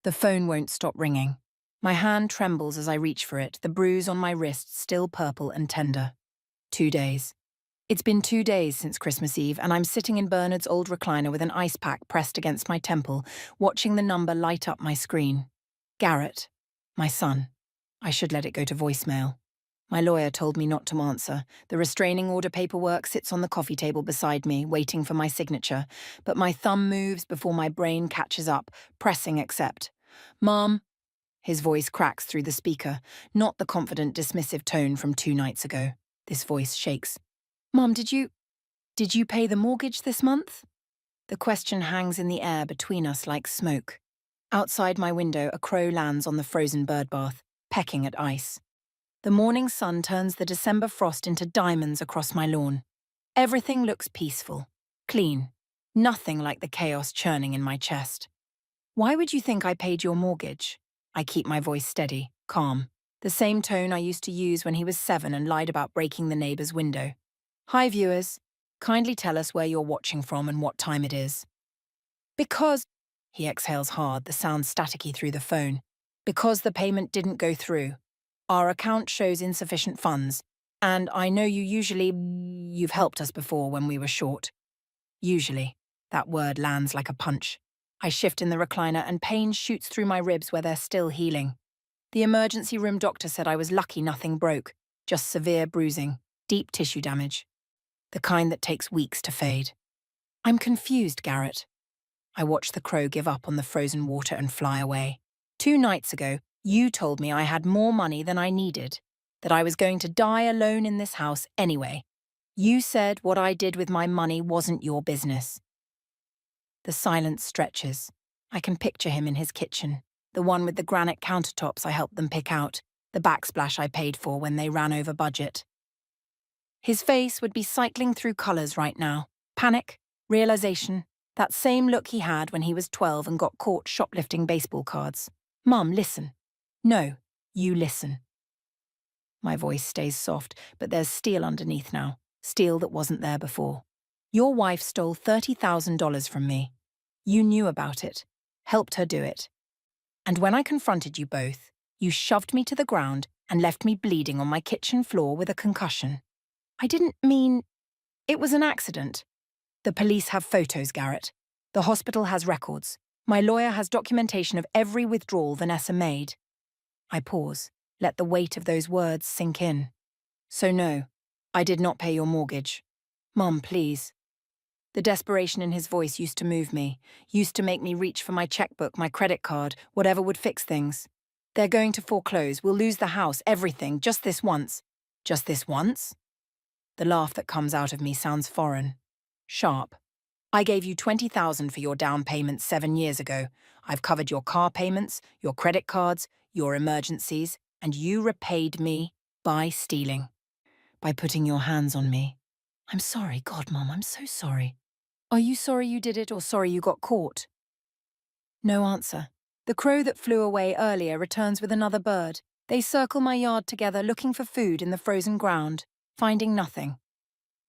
The phone won't stop ringing. My hand trembles as I reach for it, the bruise on my wrist still purple and tender. 2 days. It's been 2 days since Christmas Eve, and I'm sitting in Bernard's old recliner with an ice pack pressed against my temple, watching the number light up my screen. Garrett. My son. I should let it go to voicemail. My lawyer told me not to answer. The restraining order paperwork sits on the coffee table beside me, waiting for my signature, but my thumb moves before my brain catches up, pressing accept. Mom. His voice cracks through the speaker, not the confident, dismissive tone from 2 nights ago. This voice shakes. Mom, did you pay the mortgage this month? The question hangs in the air between us like smoke. Outside my window, a crow lands on the frozen bird bath, pecking at ice. The morning sun turns the December frost into diamonds across my lawn. Everything looks peaceful, clean, nothing like the chaos churning in my chest. Why would you think I paid your mortgage? I keep my voice steady, calm, the same tone I used to use when he was 7 and lied about breaking the neighbor's window. Hi viewers, kindly tell us where you're watching from and what time it is. Because, he exhales hard, the sound staticky through the phone. Because the payment didn't go through. Our account shows insufficient funds, and I know you've helped us before when we were short. Usually. That word lands like a punch. I shift in the recliner and pain shoots through my ribs where they're still healing. The emergency room doctor said I was lucky nothing broke, just severe bruising, deep tissue damage. The kind that takes weeks to fade. I'm confused, Garrett. I watch the crow give up on the frozen water and fly away. 2 nights ago, you told me I had more money than I needed, that I was going to die alone in this house anyway. You said what I did with my money wasn't your business. The silence stretches. I can picture him in his kitchen, the one with the granite countertops I helped them pick out, the backsplash I paid for when they ran over budget. His face would be cycling through colours right now. Panic, realisation, that same look he had when he was 12 and got caught shoplifting baseball cards. Mum, listen. No, you listen. My voice stays soft, but there's steel underneath now, steel that wasn't there before. Your wife stole $30,000 from me. You knew about it, helped her do it. And when I confronted you both, you shoved me to the ground and left me bleeding on my kitchen floor with a concussion. I didn't mean... It was an accident. The police have photos, Garrett. The hospital has records. My lawyer has documentation of every withdrawal Vanessa made. I pause, let the weight of those words sink in. So no, I did not pay your mortgage. Mum, please. The desperation in his voice used to move me, used to make me reach for my checkbook, my credit card, whatever would fix things. They're going to foreclose, we'll lose the house, everything, just this once. Just this once? The laugh that comes out of me sounds foreign. Sharp. I gave you $20,000 for your down payment 7 years ago. I've covered your car payments, your credit cards, your emergencies, and you repaid me by stealing. By putting your hands on me. I'm sorry, God, Mum, I'm so sorry. Are you sorry you did it or sorry you got caught? No answer. The crow that flew away earlier returns with another bird. They circle my yard together looking for food in the frozen ground, finding nothing.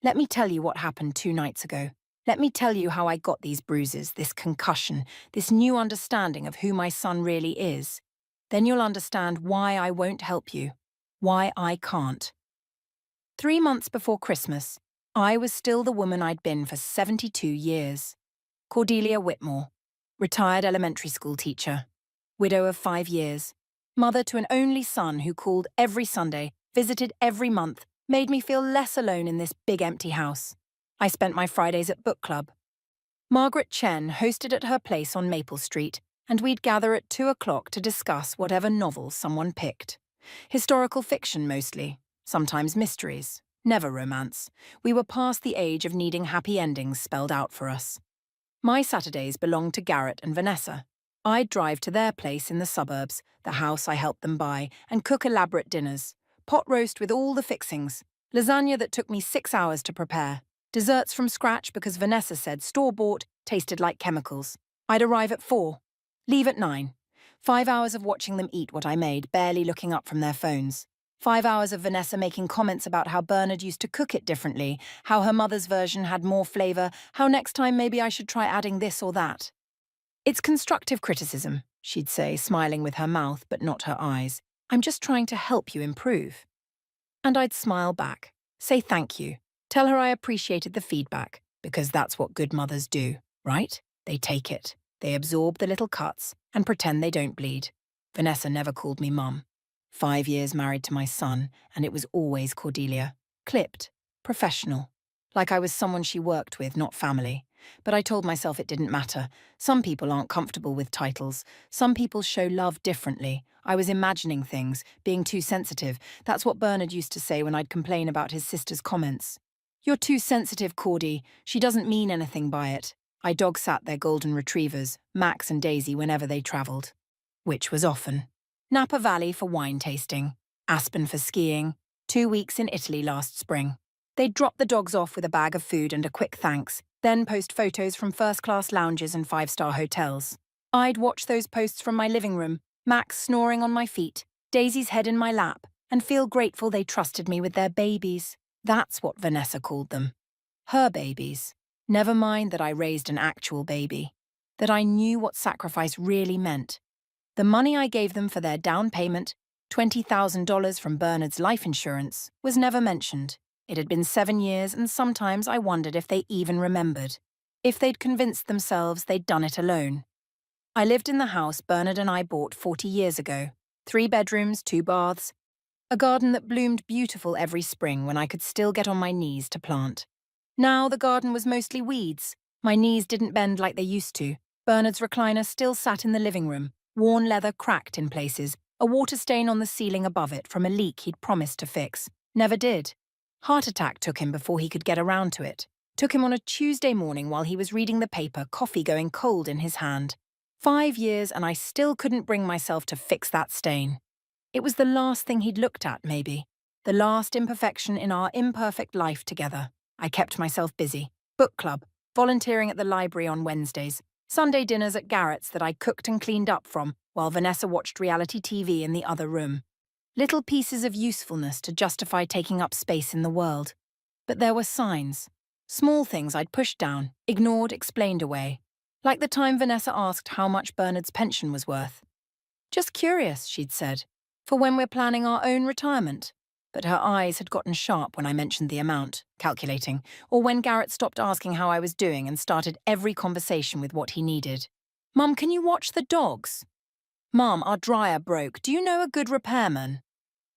Let me tell you what happened 2 nights ago. Let me tell you how I got these bruises, this concussion, this new understanding of who my son really is. Then you'll understand why I won't help you, why I can't. 3 months before Christmas, I was still the woman I'd been for 72 years. Cordelia Whitmore, retired elementary school teacher, widow of 5 years, mother to an only son who called every Sunday, visited every month, made me feel less alone in this big empty house. I spent my Fridays at book club. Margaret Chen hosted at her place on Maple Street, and we'd gather at 2 o'clock to discuss whatever novel someone picked. Historical fiction mostly, sometimes mysteries, never romance. We were past the age of needing happy endings spelled out for us. My Saturdays belonged to Garrett and Vanessa. I'd drive to their place in the suburbs, the house I helped them buy, and cook elaborate dinners. Pot roast with all the fixings, lasagna that took me 6 hours to prepare, desserts from scratch because Vanessa said store-bought tasted like chemicals. I'd arrive at 4, leave at 9. 5 hours of watching them eat what I made, barely looking up from their phones. 5 hours of Vanessa making comments about how Bernard used to cook it differently, how her mother's version had more flavour, how next time maybe I should try adding this or that. It's constructive criticism, she'd say, smiling with her mouth but not her eyes. I'm just trying to help you improve. And I'd smile back, say thank you, tell her I appreciated the feedback, because that's what good mothers do, right? They take it, they absorb the little cuts, and pretend they don't bleed. Vanessa never called me mum. 5 years married to my son, and it was always Cordelia. Clipped, professional. Like I was someone she worked with, not family. But I told myself it didn't matter. Some people aren't comfortable with titles. Some people show love differently. I was imagining things, being too sensitive. That's what Bernard used to say when I'd complain about his sister's comments. You're too sensitive, Cordy. She doesn't mean anything by it. I dog-sat their golden retrievers, Max and Daisy, whenever they travelled. Which was often. Napa Valley for wine tasting. Aspen for skiing. 2 weeks in Italy last spring. They'd drop the dogs off with a bag of food and a quick thanks, then post photos from first-class lounges and 5-star hotels. I'd watch those posts from my living room, Max snoring on my feet, Daisy's head in my lap, and feel grateful they trusted me with their babies. That's what Vanessa called them. Her babies. Never mind that I raised an actual baby. That I knew what sacrifice really meant. The money I gave them for their down payment, $20,000 from Bernard's life insurance, was never mentioned. It had been 7 years, and sometimes I wondered if they even remembered. If they'd convinced themselves they'd done it alone. I lived in the house Bernard and I bought 40 years ago. 3 bedrooms, 2 baths. A garden that bloomed beautiful every spring when I could still get on my knees to plant. Now the garden was mostly weeds. My knees didn't bend like they used to. Bernard's recliner still sat in the living room, worn leather cracked in places, a water stain on the ceiling above it from a leak he'd promised to fix. Never did. Heart attack took him before he could get around to it. Took him on a Tuesday morning while he was reading the paper, coffee going cold in his hand. 5 years and I still couldn't bring myself to fix that stain. It was the last thing he'd looked at, maybe. The last imperfection in our imperfect life together. I kept myself busy. Book club, volunteering at the library on Wednesdays, Sunday dinners at Garrett's that I cooked and cleaned up from while Vanessa watched reality TV in the other room. Little pieces of usefulness to justify taking up space in the world. But there were signs. Small things I'd pushed down, ignored, explained away. Like the time Vanessa asked how much Bernard's pension was worth. Just curious, she'd said, for when we're planning our own retirement. But her eyes had gotten sharp when I mentioned the amount, calculating, or when Garrett stopped asking how I was doing and started every conversation with what he needed. Mum, can you watch the dogs? Mum, our dryer broke. Do you know a good repairman?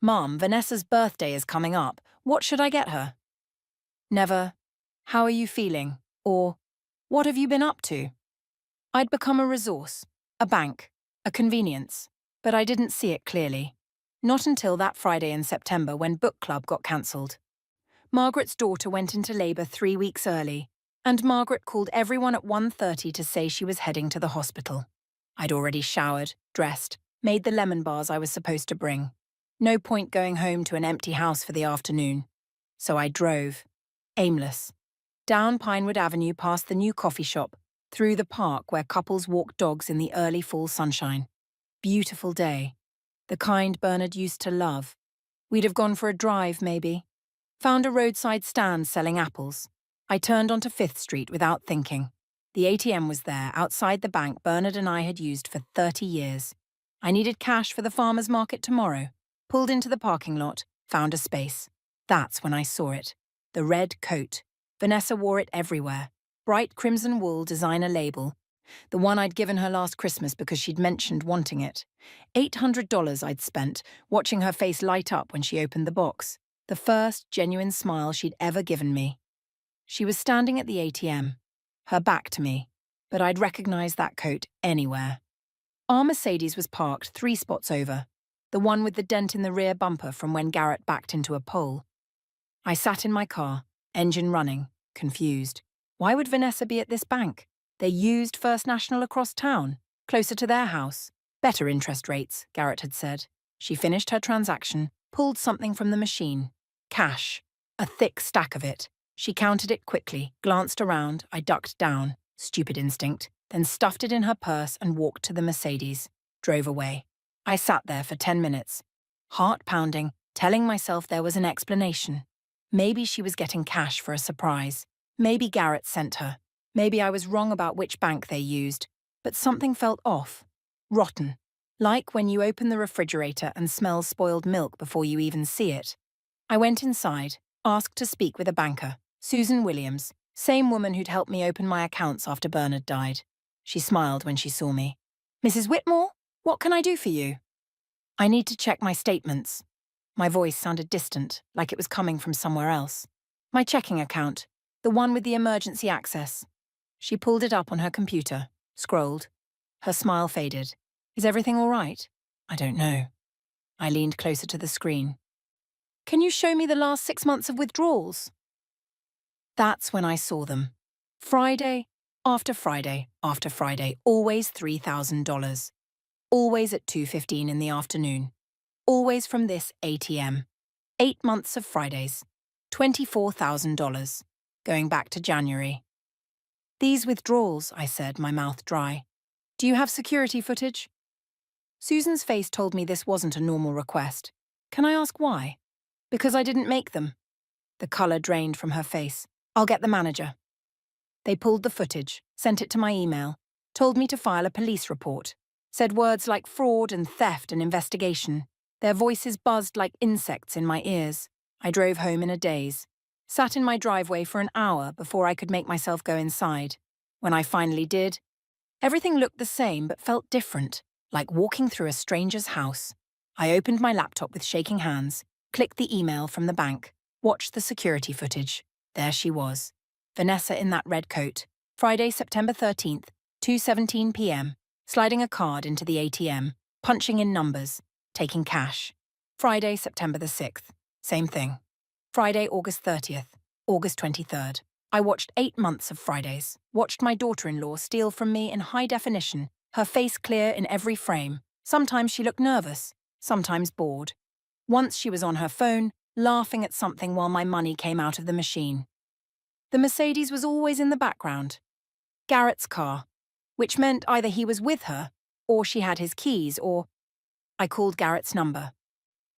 Mum, Vanessa's birthday is coming up. What should I get her? Never, how are you feeling? Or, what have you been up to? I'd become a resource, a bank, a convenience, but I didn't see it clearly. Not until that Friday in September when book club got cancelled. Margaret's daughter went into labour 3 weeks early, and Margaret called everyone at 1:30 to say she was heading to the hospital. I'd already showered, dressed, made the lemon bars I was supposed to bring. No point going home to an empty house for the afternoon. So I drove, aimless, down Pinewood Avenue past the new coffee shop, through the park where couples walked dogs in the early fall sunshine. Beautiful day. The kind Bernard used to love. We'd have gone for a drive, maybe. Found a roadside stand selling apples. I turned onto 5th Street without thinking. The ATM was there, outside the bank Bernard and I had used for 30 years. I needed cash for the farmer's market tomorrow. Pulled into the parking lot, found a space. That's when I saw it. The red coat. Vanessa wore it everywhere. Bright crimson wool designer label. The one I'd given her last Christmas because she'd mentioned wanting it. $800 I'd spent, watching her face light up when she opened the box. The first genuine smile she'd ever given me. She was standing at the ATM, her back to me, but I'd recognise that coat anywhere. Our Mercedes was parked 3 spots over, the one with the dent in the rear bumper from when Garrett backed into a pole. I sat in my car, engine running, confused. Why would Vanessa be at this bank? They used First National across town, closer to their house. Better interest rates, Garrett had said. She finished her transaction, pulled something from the machine. Cash. A thick stack of it. She counted it quickly, glanced around, I ducked down, stupid instinct, then stuffed it in her purse and walked to the Mercedes. Drove away. I sat there for 10 minutes, heart pounding, telling myself there was an explanation. Maybe she was getting cash for a surprise. Maybe Garrett sent her. Maybe I was wrong about which bank they used. But something felt off. rotten. Like when you open the refrigerator and smell spoiled milk before you even see it. I went inside, asked to speak with a banker, Susan Williams, same woman who'd helped me open my accounts after Bernard died. She smiled when she saw me. Mrs. Whitmore, what can I do for you? I need to check my statements. My voice sounded distant, like it was coming from somewhere else. My checking account, the one with the emergency access. She pulled it up on her computer, scrolled. Her smile faded. Is everything all right? I don't know. I leaned closer to the screen. Can you show me the last 6 months of withdrawals? That's when I saw them. Friday after Friday after Friday, always $3,000. Always at 2:15 in the afternoon. Always from this ATM. 8 months of Fridays. $24,000. Going back to January. These withdrawals, I said, my mouth dry. Do you have security footage? Susan's face told me this wasn't a normal request. Can I ask why? Because I didn't make them. The colour drained from her face. I'll get the manager. They pulled the footage, sent it to my email, told me to file a police report, said words like fraud and theft and investigation. Their voices buzzed like insects in my ears. I drove home in a daze, sat in my driveway for an hour before I could make myself go inside. When I finally did, everything looked the same but felt different, like walking through a stranger's house. I opened my laptop with shaking hands, clicked the email from the bank, watched the security footage. There she was. Vanessa in that red coat. Friday, September 13th, 2:17 p.m. Sliding a card into the ATM, punching in numbers, taking cash. Friday, September the 6th. Same thing. Friday, August 30th, August 23rd. I watched 8 months of Fridays, watched my daughter-in-law steal from me in high definition, her face clear in every frame. Sometimes she looked nervous, sometimes bored. Once she was on her phone, laughing at something while my money came out of the machine. The Mercedes was always in the background. Garrett's car, which meant either he was with her, or she had his keys, or... I called Garrett's number.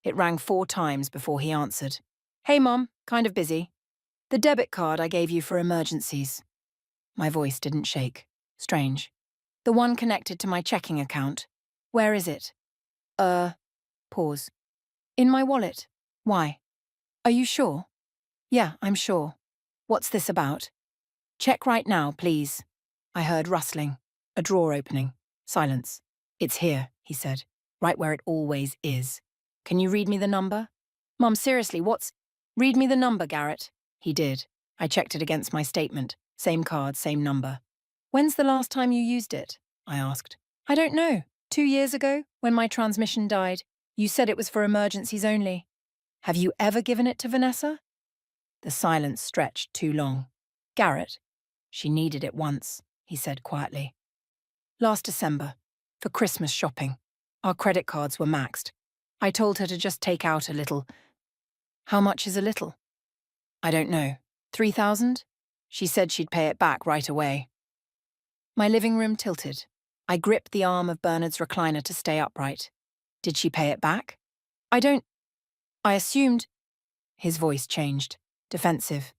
It rang 4 times before he answered. Hey, Mom, kind of busy. The debit card I gave you for emergencies. My voice didn't shake. Strange. The one connected to my checking account. Where is it? Pause. In my wallet. Why? Are you sure? Yeah, I'm sure. What's this about? Check right now, please. I heard rustling, a drawer opening, silence. It's here, he said, right where it always is. Can you read me the number? Mum, seriously, what's... Read me the number, Garrett. He did. I checked it against my statement. Same card, same number. When's the last time you used it? I asked. I don't know. 2 years ago, when my transmission died. You said it was for emergencies only. Have you ever given it to Vanessa? The silence stretched too long. Garrett. She needed it once, he said quietly. Last December, for Christmas shopping. Our credit cards were maxed. I told her to just take out a little. How much is a little? I don't know. 3,000? She said she'd pay it back right away. My living room tilted. I gripped the arm of Bernard's recliner to stay upright. Did she pay it back? I assumed... His voice changed, defensive.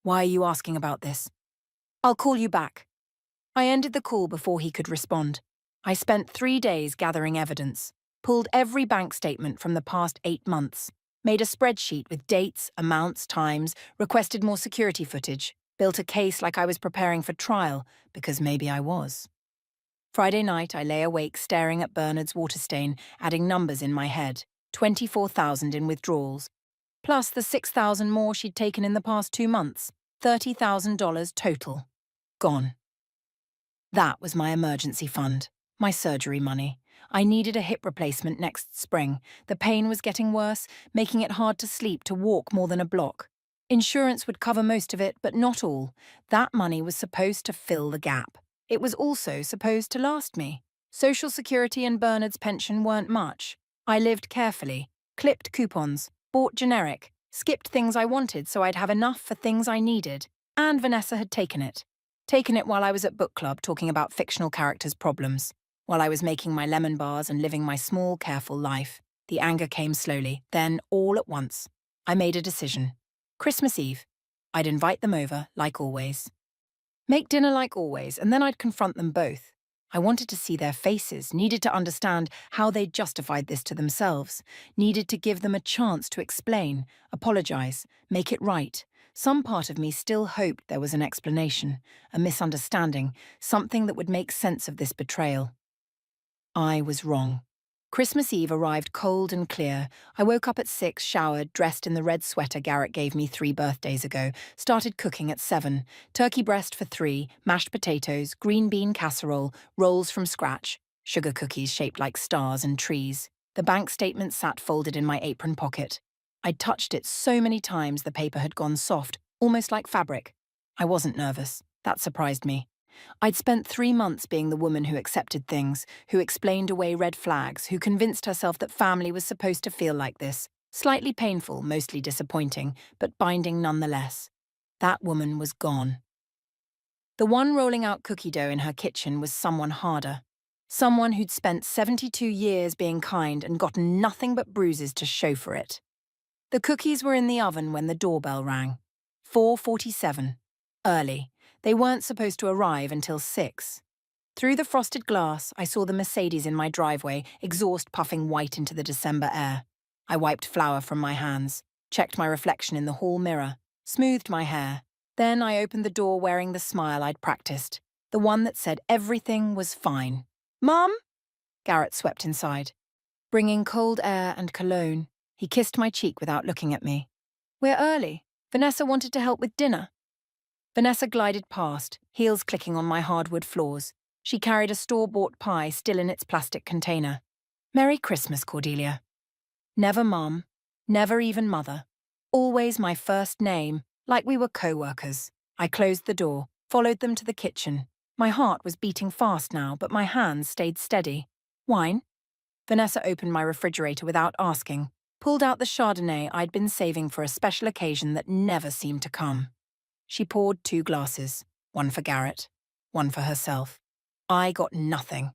Why are you asking about this? I'll call you back. I ended the call before he could respond. I spent 3 days gathering evidence, pulled every bank statement from the past 8 months, made a spreadsheet with dates, amounts, times, requested more security footage, built a case like I was preparing for trial, because maybe I was. Friday night, I lay awake staring at Bernard's water stain, adding numbers in my head. 24,000 in withdrawals, plus the 6,000 more she'd taken in the past 2 months. $30,000 total. Gone. That was my emergency fund, my surgery money. I needed a hip replacement next spring. The pain was getting worse, making it hard to sleep, to walk more than a block. Insurance would cover most of it, but not all. That money was supposed to fill the gap. It was also supposed to last me. Social Security and Bernard's pension weren't much. I lived carefully, clipped coupons, bought generic, skipped things I wanted so I'd have enough for things I needed. And Vanessa had taken it. Taken it while I was at book club talking about fictional characters' problems. While I was making my lemon bars and living my small, careful life. The anger came slowly, then all at once. I made a decision. Christmas Eve. I'd invite them over, like always. Make dinner like always, and then I'd confront them both. I wanted to see their faces, needed to understand how they'd justified this to themselves, needed to give them a chance to explain, apologize, make it right. Some part of me still hoped there was an explanation, a misunderstanding, something that would make sense of this betrayal. I was wrong. Christmas Eve arrived cold and clear. I woke up at 6, showered, dressed in the red sweater Garrett gave me 3 birthdays ago, started cooking at 7, turkey breast for 3, mashed potatoes, green bean casserole, rolls from scratch, sugar cookies shaped like stars and trees. The bank statement sat folded in my apron pocket. I'd touched it so many times the paper had gone soft, almost like fabric. I wasn't nervous. That surprised me. I'd spent 3 months being the woman who accepted things, who explained away red flags, who convinced herself that family was supposed to feel like this. Slightly painful, mostly disappointing, but binding nonetheless. That woman was gone. The one rolling out cookie dough in her kitchen was someone harder. Someone who'd spent 72 years being kind and gotten nothing but bruises to show for it. The cookies were in the oven when the doorbell rang. 4:47. Early. They weren't supposed to arrive until 6. Through the frosted glass, I saw the Mercedes in my driveway, exhaust puffing white into the December air. I wiped flour from my hands, checked my reflection in the hall mirror, smoothed my hair. Then I opened the door wearing the smile I'd practiced, the one that said everything was fine. "Mum?" Garrett swept inside, bringing cold air and cologne. He kissed my cheek without looking at me. "We're early. Vanessa wanted to help with dinner." Vanessa glided past, heels clicking on my hardwood floors. She carried a store-bought pie still in its plastic container. "Merry Christmas, Cordelia." Never Mum, never even Mother. Always my first name, like we were co-workers. I closed the door, followed them to the kitchen. My heart was beating fast now, but my hands stayed steady. "Wine?" Vanessa opened my refrigerator without asking, pulled out the Chardonnay I'd been saving for a special occasion that never seemed to come. She poured 2 glasses, one for Garrett, one for herself. I got nothing.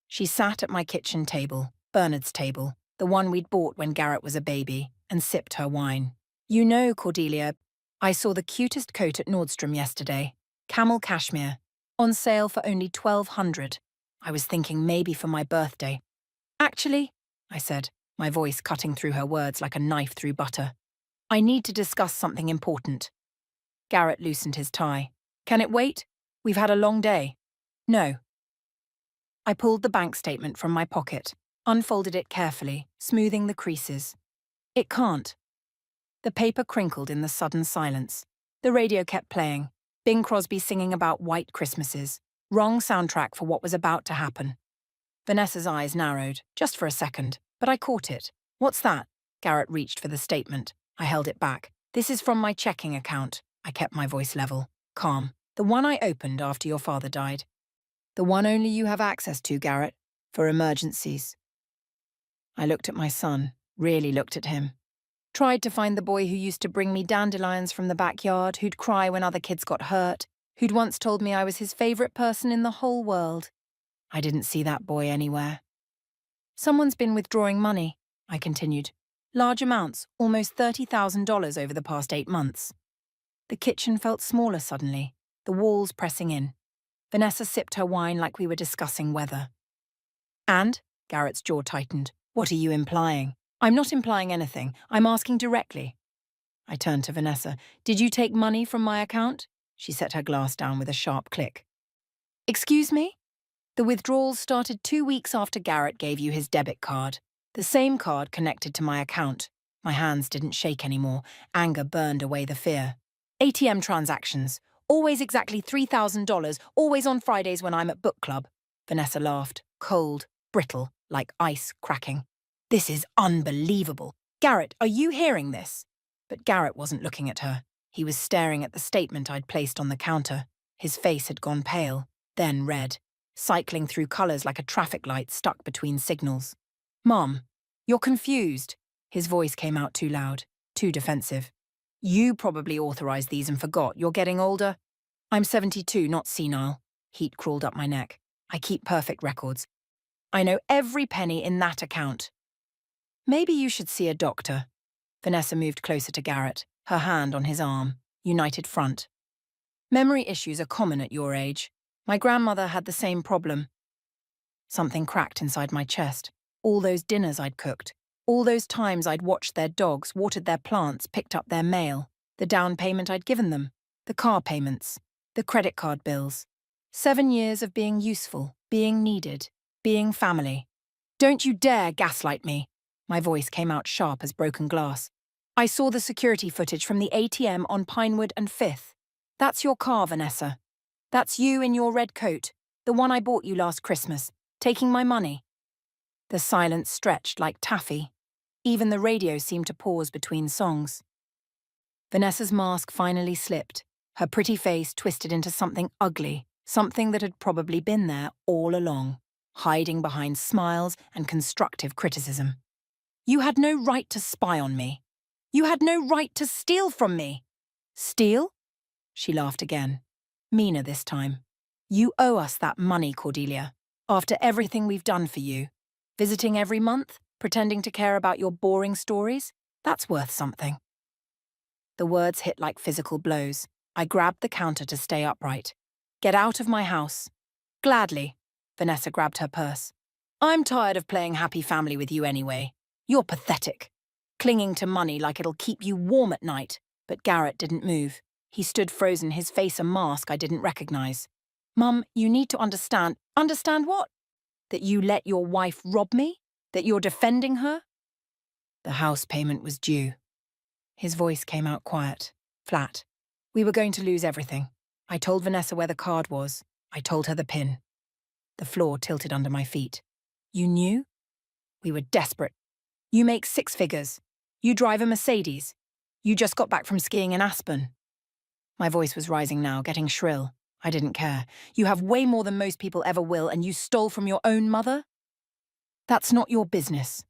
She sat at my kitchen table, Bernard's table, the one we'd bought when Garrett was a baby, and sipped her wine. "You know, Cordelia, I saw the cutest coat at Nordstrom yesterday. Camel cashmere. On sale for only $1,200. I was thinking maybe for my birthday." "Actually," I said, my voice cutting through her words like a knife through butter, "I need to discuss something important." Garrett loosened his tie. "Can it wait? We've had a long day." "No." I pulled the bank statement from my pocket, unfolded it carefully, smoothing the creases. "It can't." The paper crinkled in the sudden silence. The radio kept playing, Bing Crosby singing about white Christmases. Wrong soundtrack for what was about to happen. Vanessa's eyes narrowed, just for a second, but I caught it. "What's that?" Garrett reached for the statement. I held it back. "This is from my checking account." I kept my voice level, calm. "The one I opened after your father died. The one only you have access to, Garrett, for emergencies." I looked at my son, really looked at him. Tried to find the boy who used to bring me dandelions from the backyard, who'd cry when other kids got hurt, who'd once told me I was his favorite person in the whole world. I didn't see that boy anywhere. "Someone's been withdrawing money," I continued. "Large amounts, almost $30,000 over the past 8 months. The kitchen felt smaller suddenly, the walls pressing in. Vanessa sipped her wine like we were discussing weather. "And?" Garrett's jaw tightened. "What are you implying?" "I'm not implying anything. I'm asking directly." I turned to Vanessa. "Did you take money from my account?" She set her glass down with a sharp click. "Excuse me?" "The withdrawals started 2 weeks after Garrett gave you his debit card. The same card connected to my account." My hands didn't shake anymore. Anger burned away the fear. "ATM transactions. Always exactly $3,000, always on Fridays when I'm at book club." Vanessa laughed, cold, brittle, like ice cracking. "This is unbelievable. Garrett, are you hearing this?" But Garrett wasn't looking at her. He was staring at the statement I'd placed on the counter. His face had gone pale, then red, cycling through colours like a traffic light stuck between signals. "Mom, you're confused." His voice came out too loud, too defensive. "You probably authorised these and forgot. You're getting older." "I'm 72, not senile." Heat crawled up my neck. "I keep perfect records. I know every penny in that account." "Maybe you should see a doctor." Vanessa moved closer to Garrett, her hand on his arm, united front. "Memory issues are common at your age. My grandmother had the same problem. Something cracked inside my chest. All those dinners I'd cooked. All those times I'd watched their dogs, watered their plants, picked up their mail. The down payment I'd given them. The car payments. The credit card bills. 7 years of being useful, being needed, being family. Don't you dare gaslight me. My voice came out sharp as broken glass. I saw the security footage from the ATM on Pinewood and 5th. That's your car, Vanessa. That's you in your red coat, the one I bought you last Christmas, taking my money. The silence stretched like taffy. Even the radio seemed to pause between songs. Vanessa's mask finally slipped, her pretty face twisted into something ugly, something that had probably been there all along, hiding behind smiles and constructive criticism. You had no right to spy on me. You had no right to steal from me. Steal? She laughed again, meaner this time. You owe us that money, Cordelia, after everything we've done for you. Visiting every month, pretending to care about your boring stories, that's worth something. The words hit like physical blows. I grabbed the counter to stay upright. Get out of my house. Gladly. Vanessa grabbed her purse. I'm tired of playing happy family with you anyway. You're pathetic. Clinging to money like it'll keep you warm at night. But Garrett didn't move. He stood frozen, his face a mask I didn't recognize. Mum, you need to understand. Understand what? That you let your wife rob me? That you're defending her? The house payment was due. His voice came out quiet, flat. We were going to lose everything. I told Vanessa where the card was. I told her the PIN. The floor tilted under my feet. You knew? We were desperate. You make 6 figures. You drive a Mercedes. You just got back from skiing in Aspen. My voice was rising now, getting shrill. I didn't care. You have way more than most people ever will, and you stole from your own mother? That's not your business.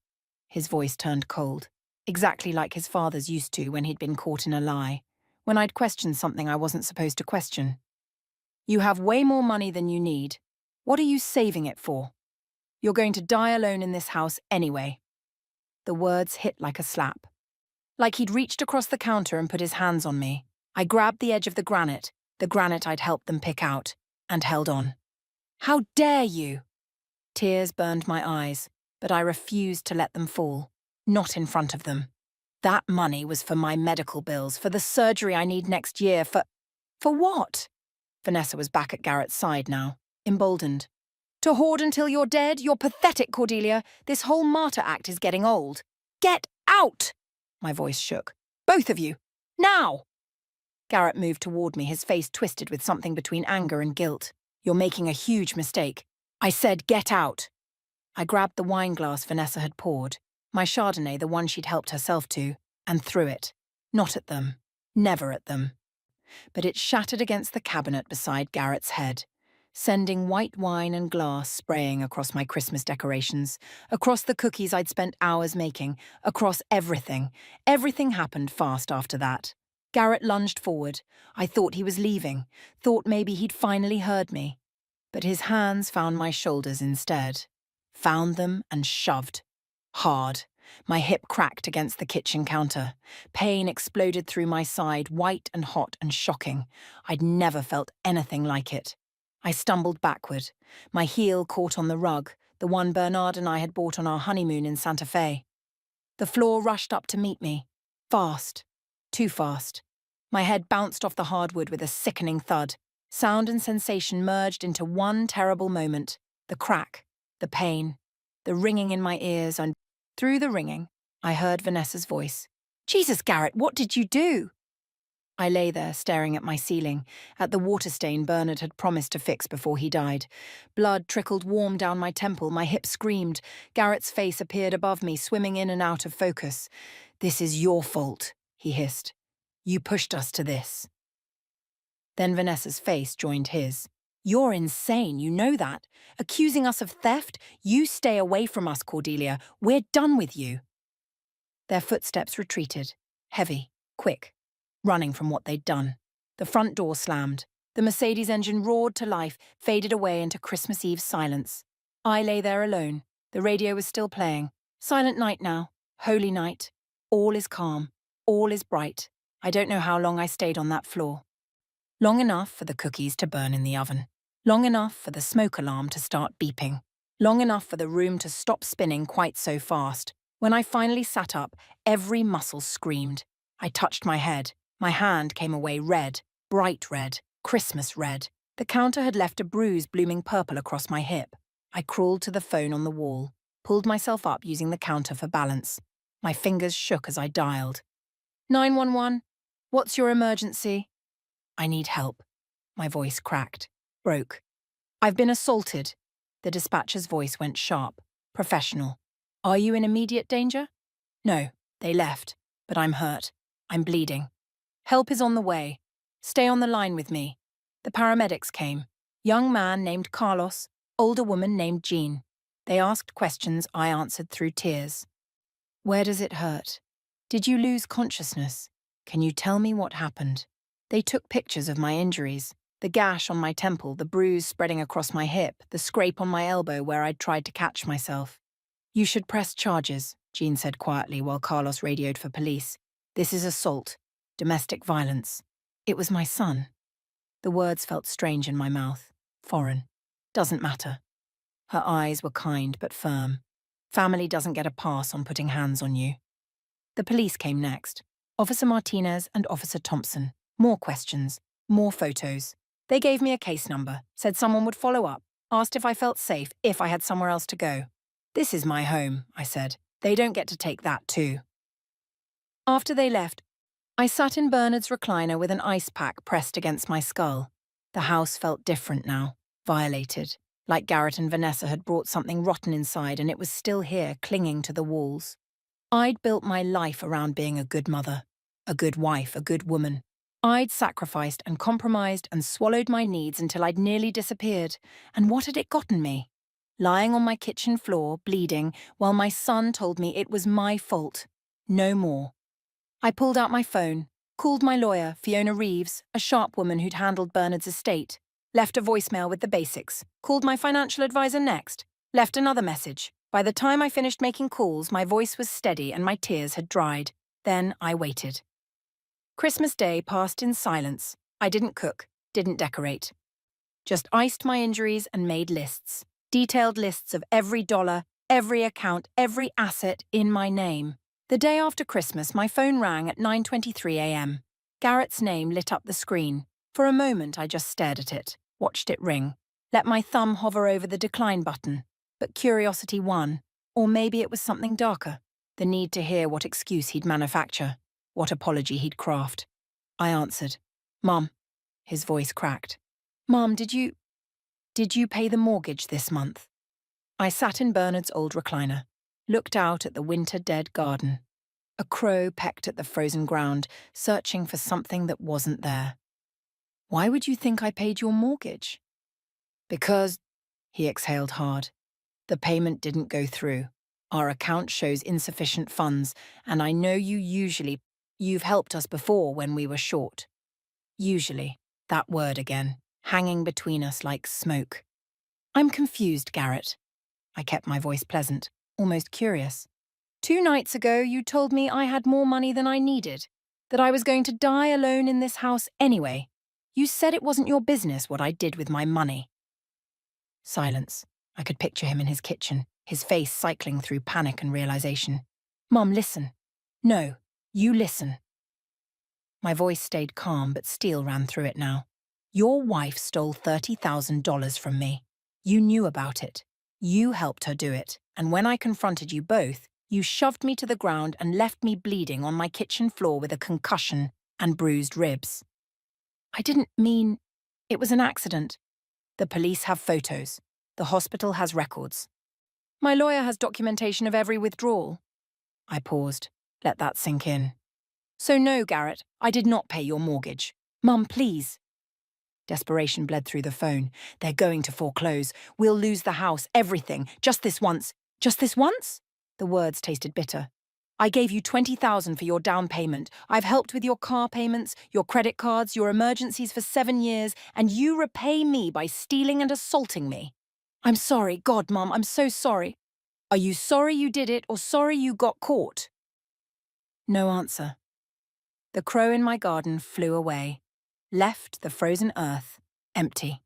His voice turned cold, exactly like his father's used to when he'd been caught in a lie, when I'd questioned something I wasn't supposed to question. You have way more money than you need. What are you saving it for? You're going to die alone in this house anyway. The words hit like a slap. Like he'd reached across the counter and put his hands on me. I grabbed the edge of the granite I'd helped them pick out, and held on. How dare you? Tears burned my eyes, but I refused to let them fall. Not in front of them. That money was for my medical bills, for the surgery I need next year, for what? Vanessa was back at Garrett's side now, emboldened. To hoard until you're dead? You're pathetic, Cordelia. This whole martyr act is getting old. Get out! My voice shook. Both of you. Now! Garrett moved toward me, his face twisted with something between anger and guilt. You're making a huge mistake. I said get out. I grabbed the wine glass Vanessa had poured, my Chardonnay, the one she'd helped herself to, and threw it. Not at them. Never at them. But it shattered against the cabinet beside Garrett's head, sending white wine and glass spraying across my Christmas decorations, across the cookies I'd spent hours making, across everything. Everything happened fast after that. Garrett lunged forward. I thought he was leaving, thought maybe he'd finally heard me. But his hands found my shoulders instead. Found them and shoved. Hard. My hip cracked against the kitchen counter. Pain exploded through my side, white and hot and shocking. I'd never felt anything like it. I stumbled backward. My heel caught on the rug, the one Bernard and I had bought on our honeymoon in Santa Fe. The floor rushed up to meet me. Fast. Too fast. My head bounced off the hardwood with a sickening thud. Sound and sensation merged into one terrible moment. The crack, the pain, the ringing in my ears, and through the ringing, I heard Vanessa's voice. Jesus, Garrett, what did you do? I lay there staring at my ceiling, at the water stain Bernard had promised to fix before he died. Blood trickled warm down my temple, my hip screamed. Garrett's face appeared above me, swimming in and out of focus. This is your fault, he hissed. You pushed us to this. Then Vanessa's face joined his. You're insane, you know that. Accusing us of theft? You stay away from us, Cordelia. We're done with you. Their footsteps retreated, heavy, quick, running from what they'd done. The front door slammed. The Mercedes engine roared to life, faded away into Christmas Eve silence. I lay there alone. The radio was still playing. Silent night now. Holy night. All is calm. All is bright. I don't know how long I stayed on that floor. Long enough for the cookies to burn in the oven. Long enough for the smoke alarm to start beeping. long enough for the room to stop spinning quite so fast. When I finally sat up, every muscle screamed. I touched my head. My hand came away red, bright red, Christmas red. The counter had left a bruise blooming purple across my hip. I crawled to the phone on the wall, pulled myself up using the counter for balance. My fingers shook as I dialed. 911, what's your emergency? I need help. My voice cracked, broke. I've been assaulted. The dispatcher's voice went sharp, professional. Are you in immediate danger? No, they left, but I'm hurt. I'm bleeding. Help is on the way. Stay on the line with me. The paramedics came. Young man named Carlos, older woman named Jean. They asked questions I answered through tears. Where does it hurt? Did you lose consciousness? Can you tell me what happened? They took pictures of my injuries. The gash on my temple, the bruise spreading across my hip, the scrape on my elbow where I'd tried to catch myself. You should press charges, Jean said quietly while Carlos radioed for police. This is assault, domestic violence. It was my son. The words felt strange in my mouth, foreign. Doesn't matter. Her eyes were kind but firm. Family doesn't get a pass on putting hands on you. The police came next. Officer Martinez and Officer Thompson. More questions, more photos. They gave me a case number, said someone would follow up, asked if I felt safe, if I had somewhere else to go. This is my home, I said. They don't get to take that too. After they left, I sat in Bernard's recliner with an ice pack pressed against my skull. The house felt different now, violated, like Garrett and Vanessa had brought something rotten inside and it was still here, clinging to the walls. I'd built my life around being a good mother, a good wife, a good woman. I'd sacrificed and compromised and swallowed my needs until I'd nearly disappeared. And what had it gotten me? Lying on my kitchen floor, bleeding, while my son told me it was my fault. No more. I pulled out my phone, called my lawyer, Fiona Reeves, a sharp woman who'd handled Bernard's estate, left a voicemail with the basics, called my financial advisor next, left another message. By the time I finished making calls, my voice was steady and my tears had dried. Then I waited. Christmas Day passed in silence. I didn't cook, didn't decorate. Just iced my injuries and made lists. Detailed lists of every dollar, every account, every asset in my name. The day after Christmas, my phone rang at 9:23 a.m. Garrett's name lit up the screen. For a moment, I just stared at it, watched it ring, let my thumb hover over the decline button. But curiosity won. Or maybe it was something darker. The need to hear what excuse he'd manufacture, what apology he'd craft. I answered. Mum. His voice cracked. Mum, did you pay the mortgage this month? I sat in Bernard's old recliner, looked out at the winter-dead garden. A crow pecked at the frozen ground, searching for something that wasn't there. Why would you think I paid your mortgage? Because, he exhaled hard, the payment didn't go through. Our account shows insufficient funds, and I know you've helped us before when we were short. Usually, that word again, hanging between us like smoke. I'm confused, Garrett. I kept my voice pleasant, almost curious. 2 nights ago, you told me I had more money than I needed, that I was going to die alone in this house anyway. You said it wasn't your business what I did with my money. Silence. I could picture him in his kitchen, his face cycling through panic and realization. Mum, listen. No, you listen. My voice stayed calm, but steel ran through it now. Your wife stole $30,000 from me. You knew about it. You helped her do it, and when I confronted you both, you shoved me to the ground and left me bleeding on my kitchen floor with a concussion and bruised ribs. I didn't mean... It was an accident. The police have photos. The hospital has records. My lawyer has documentation of every withdrawal. I paused. Let that sink in. So no, Garrett, I did not pay your mortgage. Mum, please. Desperation bled through the phone. They're going to foreclose. We'll lose the house, everything. Just this once. Just this once? The words tasted bitter. I gave you $20,000 for your down payment. I've helped with your car payments, your credit cards, your emergencies for 7 years, and you repay me by stealing and assaulting me. I'm sorry, God, Mum, I'm so sorry. Are you sorry you did it or sorry you got caught? No answer. The crow in my garden flew away, left the frozen earth empty.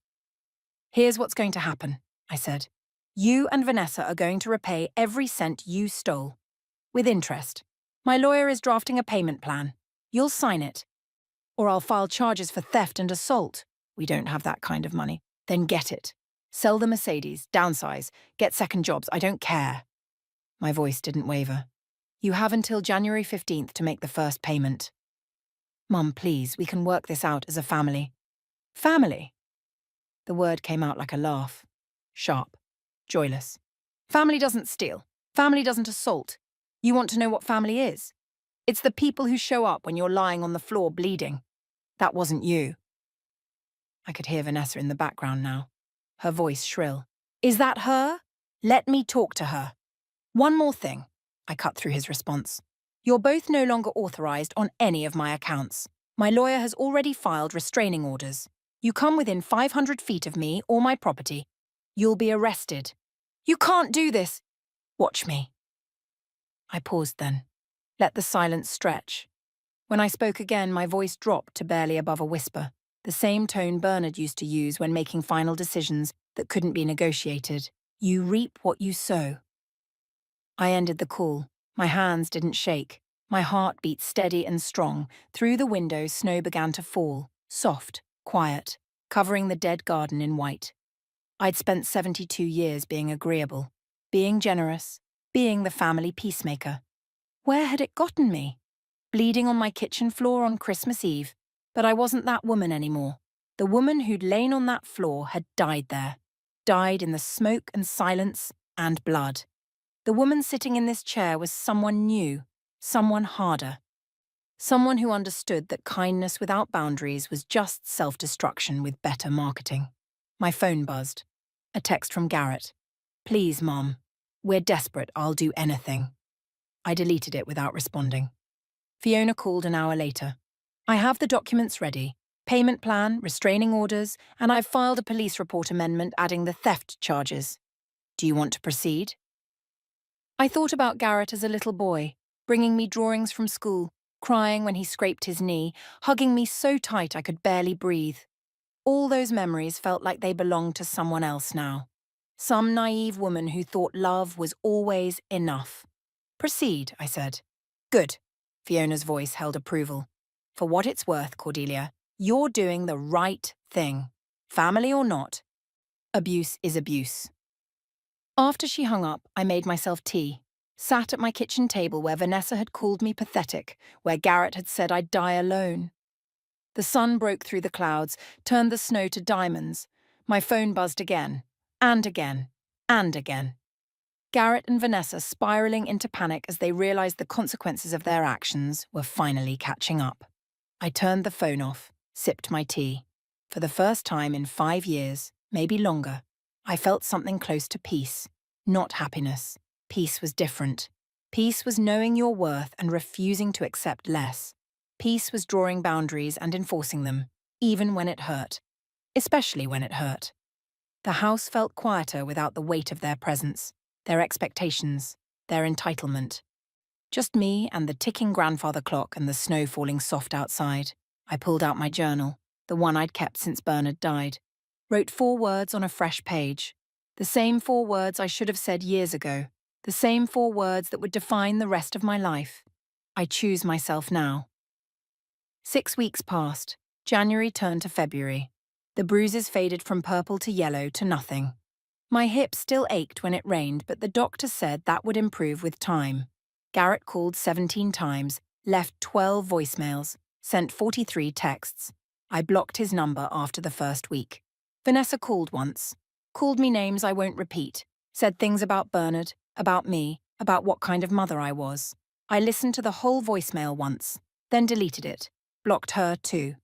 Here's what's going to happen, I said. You and Vanessa are going to repay every cent you stole. With interest. My lawyer is drafting a payment plan. You'll sign it. Or I'll file charges for theft and assault. We don't have that kind of money. Then get it. Sell the Mercedes, downsize, get second jobs, I don't care. My voice didn't waver. You have until January 15th to make the first payment. Mum, please, we can work this out as a family. Family? The word came out like a laugh. Sharp. Joyless. Family doesn't steal. Family doesn't assault. You want to know what family is? It's the people who show up when you're lying on the floor bleeding. That wasn't you. I could hear Vanessa in the background now. Her voice shrill. Is that her? Let me talk to her. One more thing. I cut through his response. You're both no longer authorized on any of my accounts. My lawyer has already filed restraining orders. You come within 500 feet of me or my property. You'll be arrested. You can't do this. Watch me. I paused then. Let the silence stretch. When I spoke again, my voice dropped to barely above a whisper, the same tone Bernard used to use when making final decisions that couldn't be negotiated. You reap what you sow. I ended the call. My hands didn't shake. My heart beat steady and strong. Through the window, snow began to fall, soft, quiet, covering the dead garden in white. I'd spent 72 years being agreeable, being generous, being the family peacemaker. Where had it gotten me? Bleeding on my kitchen floor on Christmas Eve. But I wasn't that woman anymore. The woman who'd lain on that floor had died there. Died in the smoke and silence and blood. The woman sitting in this chair was someone new, someone harder. Someone who understood that kindness without boundaries was just self-destruction with better marketing. My phone buzzed. A text from Garrett. Please, Mom. We're desperate, I'll do anything. I deleted it without responding. Fiona called an hour later. I have the documents ready. Payment plan, restraining orders, and I've filed a police report amendment adding the theft charges. Do you want to proceed? I thought about Garrett as a little boy, bringing me drawings from school, crying when he scraped his knee, hugging me so tight I could barely breathe. All those memories felt like they belonged to someone else now. Some naive woman who thought love was always enough. Proceed, I said. Good. Fiona's voice held approval. For what it's worth, Cordelia, you're doing the right thing. Family or not, abuse is abuse. After she hung up, I made myself tea, sat at my kitchen table where Vanessa had called me pathetic, where Garrett had said I'd die alone. The sun broke through the clouds, turned the snow to diamonds. My phone buzzed again, and again, and again. Garrett and Vanessa spiraling into panic as they realized the consequences of their actions were finally catching up. I turned the phone off, sipped my tea. For the first time in 5 years, maybe longer, I felt something close to peace, not happiness. Peace was different. Peace was knowing your worth and refusing to accept less. Peace was drawing boundaries and enforcing them, even when it hurt. Especially when it hurt. The house felt quieter without the weight of their presence, their expectations, their entitlement. Just me and the ticking grandfather clock and the snow falling soft outside. I pulled out my journal, the one I'd kept since Bernard died. Wrote 4 words on a fresh page. The same 4 words I should have said years ago. The same 4 words that would define the rest of my life. I choose myself now. 6 weeks passed. January turned to February. The bruises faded from purple to yellow to nothing. My hip still ached when it rained, but the doctor said that would improve with time. Garrett called 17 times, left 12 voicemails, sent 43 texts. I blocked his number after the first week. Vanessa called once. Called me names I won't repeat. Said things about Bernard, about me, about what kind of mother I was. I listened to the whole voicemail once, then deleted it. Blocked her too.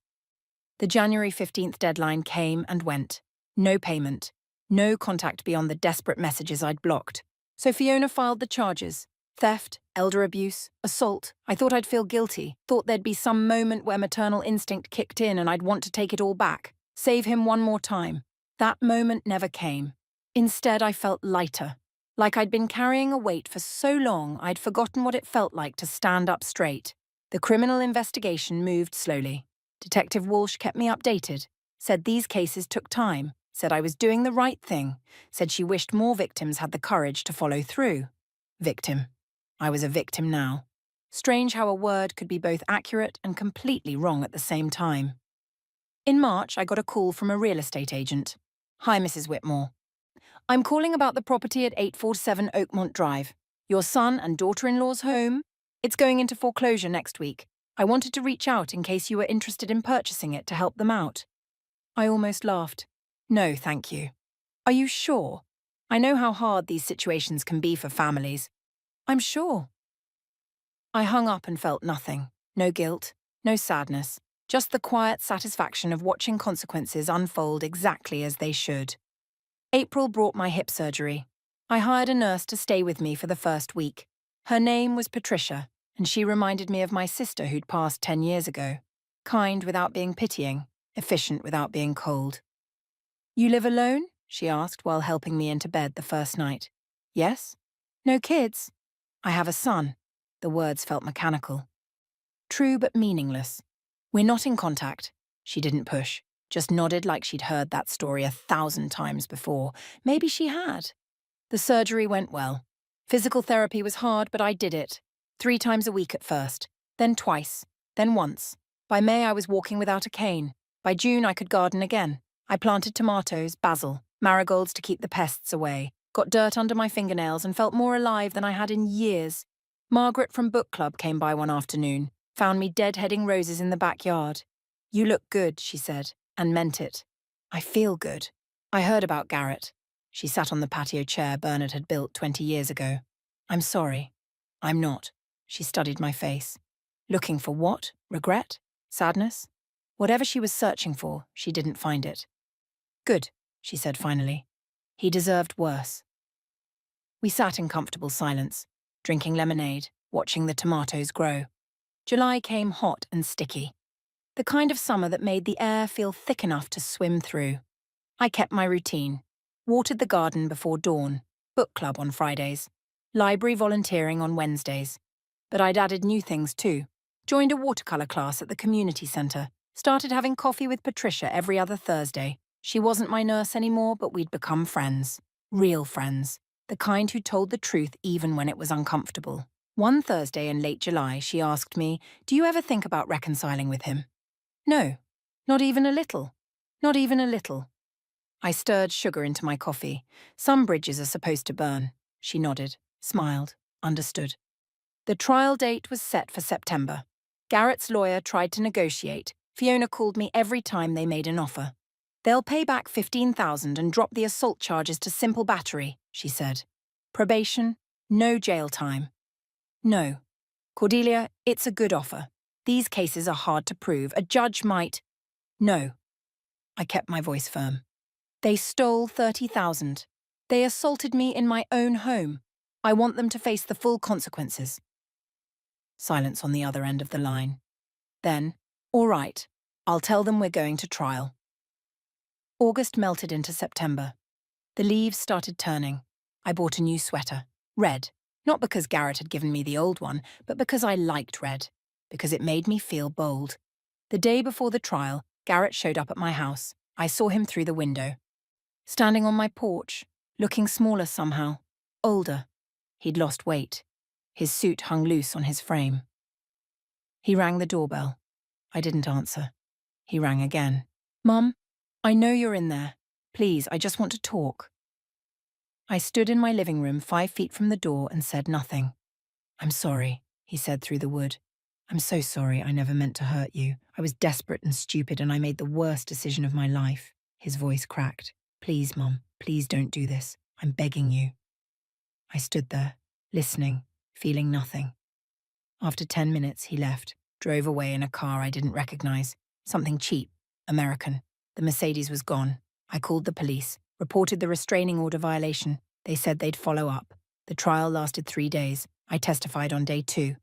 The January 15th deadline came and went. No payment. No contact beyond the desperate messages I'd blocked. So Fiona filed the charges. Theft, elder abuse, assault. I thought I'd feel guilty. Thought there'd be some moment where maternal instinct kicked in and I'd want to take it all back. Save him one more time. That moment never came. Instead, I felt lighter. Like I'd been carrying a weight for so long I'd forgotten what it felt like to stand up straight. The criminal investigation moved slowly. Detective Walsh kept me updated. Said these cases took time. said I was doing the right thing, said she wished more victims had the courage to follow through. Victim. I was a victim now. Strange how a word could be both accurate and completely wrong at the same time. In March, I got a call from a real estate agent. Hi, Mrs. Whitmore. I'm calling about the property at 847 Oakmont Drive. Your son and daughter-in-law's home? It's going into foreclosure next week. I wanted to reach out in case you were interested in purchasing it to help them out. I almost laughed. No, thank you. Are you sure? I know how hard these situations can be for families. I'm sure. I hung up and felt nothing. No guilt, no sadness, just the quiet satisfaction of watching consequences unfold exactly as they should. April brought my hip surgery. I hired a nurse to stay with me for the first week. Her name was Patricia, and she reminded me of my sister who'd passed 10 years ago. Kind without being pitying, efficient without being cold. You live alone? She asked while helping me into bed the first night. Yes? No kids? I have a son. The words felt mechanical. True but meaningless. We're not in contact. She didn't push, just nodded like she'd heard that story 1,000 times before. Maybe she had. The surgery went well. Physical therapy was hard, but I did it. 3 times a week at first, then twice, then once. By May, I was walking without a cane. By June, I could garden again. I planted tomatoes, basil, marigolds to keep the pests away, got dirt under my fingernails and felt more alive than I had in years. Margaret from book club came by one afternoon, found me deadheading roses in the backyard. You look good, she said, and meant it. I feel good. I heard about Garrett. She sat on the patio chair Bernard had built 20 years ago. I'm sorry. I'm not. She studied my face. Looking for what? Regret? Sadness? Whatever she was searching for, she didn't find it. Good, she said finally. He deserved worse. We sat in comfortable silence, drinking lemonade, watching the tomatoes grow. July came hot and sticky. The kind of summer that made the air feel thick enough to swim through. I kept my routine. Watered the garden before dawn, book club on Fridays, library volunteering on Wednesdays. But I'd added new things too. Joined a watercolour class at the community centre. Started having coffee with Patricia every other Thursday. She wasn't my nurse anymore, but we'd become friends. Real friends. The kind who told the truth even when it was uncomfortable. One Thursday in late July, she asked me, "Do you ever think about reconciling with him?" No, not even a little. Not even a little. I stirred sugar into my coffee. Some bridges are supposed to burn. She nodded, smiled, understood. The trial date was set for September. Garrett's lawyer tried to negotiate. Fiona called me every time they made an offer. They'll pay back $15,000 and drop the assault charges to simple battery, she said. Probation, no jail time. No. Cordelia, it's a good offer. These cases are hard to prove. A judge might... No. I kept my voice firm. They stole $30,000. They assaulted me in my own home. I want them to face the full consequences. Silence on the other end of the line. Then, all right, I'll tell them we're going to trial. August melted into September. The leaves started turning. I bought a new sweater, red, not because Garrett had given me the old one, but because I liked red, because it made me feel bold. The day before the trial, Garrett showed up at my house. I saw him through the window. Standing on my porch, looking smaller somehow, older. He'd lost weight. His suit hung loose on his frame. He rang the doorbell. I didn't answer. He rang again. Mum, I know you're in there. Please, I just want to talk. I stood in my living room 5 feet from the door and said nothing. I'm sorry, he said through the wood. I'm so sorry, I never meant to hurt you. I was desperate and stupid and I made the worst decision of my life. His voice cracked. Please, Mum, please don't do this. I'm begging you. I stood there, listening, feeling nothing. After 10 minutes, he left, drove away in a car I didn't recognize. Something cheap, American. The Mercedes was gone. I called the police, reported the restraining order violation. They said they'd follow up. The trial lasted 3 days. I testified on day 2.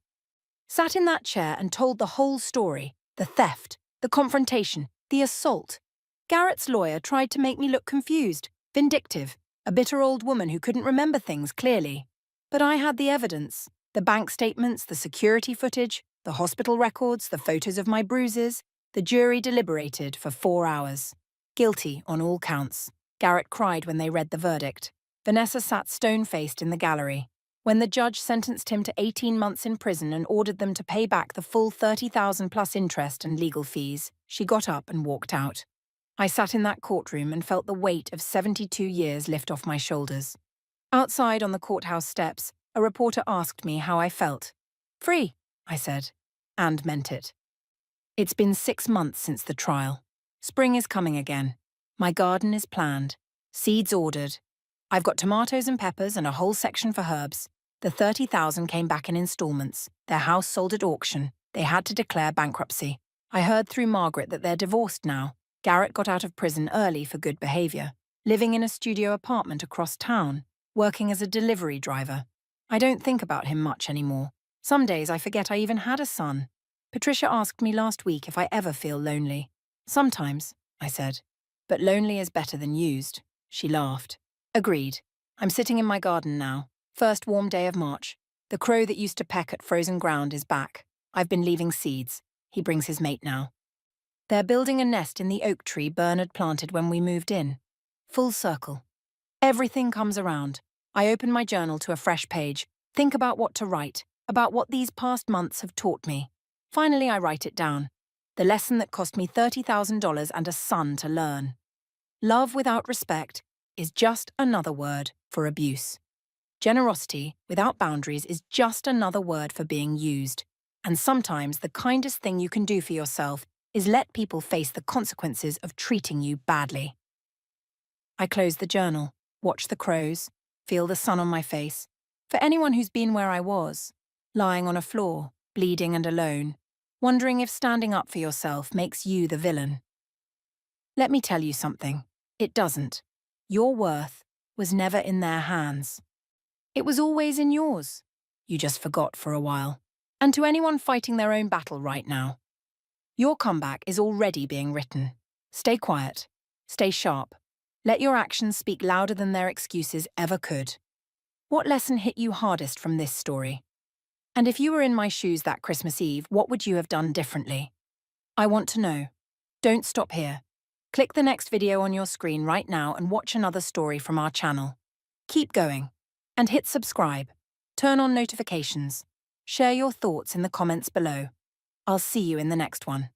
Sat in that chair and told the whole story. The theft, the confrontation, the assault. Garrett's lawyer tried to make me look confused, vindictive, a bitter old woman who couldn't remember things clearly. But I had the evidence, the bank statements, the security footage, the hospital records, the photos of my bruises. The jury deliberated for 4 hours. Guilty on all counts. Garrett cried when they read the verdict. Vanessa sat stone-faced in the gallery. When the judge sentenced him to 18 months in prison and ordered them to pay back the full $30,000 plus interest and legal fees, she got up and walked out. I sat in that courtroom and felt the weight of 72 years lift off my shoulders. Outside on the courthouse steps, a reporter asked me how I felt. Free, I said, and meant it. It's been 6 months since the trial. Spring is coming again. My garden is planned. Seeds ordered. I've got tomatoes and peppers and a whole section for herbs. The 30,000 came back in installments. Their house sold at auction. They had to declare bankruptcy. I heard through Margaret that they're divorced now. Garrett got out of prison early for good behavior, living in a studio apartment across town, working as a delivery driver. I don't think about him much anymore. Some days I forget I even had a son. Patricia asked me last week if I ever feel lonely. Sometimes, I said. But lonely is better than used. She laughed. Agreed. I'm sitting in my garden now. First warm day of March. The crow that used to peck at frozen ground is back. I've been leaving seeds. He brings his mate now. They're building a nest in the oak tree Bernard planted when we moved in. Full circle. Everything comes around. I open my journal to a fresh page, think about what to write, about what these past months have taught me. Finally, I write it down. The lesson that cost me $30,000 and a son to learn. Love without respect is just another word for abuse. Generosity without boundaries is just another word for being used. And sometimes the kindest thing you can do for yourself is let people face the consequences of treating you badly. I close the journal, watch the crows, feel the sun on my face. For anyone who's been where I was, lying on a floor, bleeding and alone, wondering if standing up for yourself makes you the villain. Let me tell you something. It doesn't. Your worth was never in their hands. It was always in yours. You just forgot for a while. And to anyone fighting their own battle right now, your comeback is already being written. Stay quiet. Stay sharp. Let your actions speak louder than their excuses ever could. What lesson hit you hardest from this story? And if you were in my shoes that Christmas Eve, what would you have done differently? I want to know. Don't stop here. Click the next video on your screen right now and watch another story from our channel. Keep going. And hit subscribe. Turn on notifications. Share your thoughts in the comments below. I'll see you in the next one.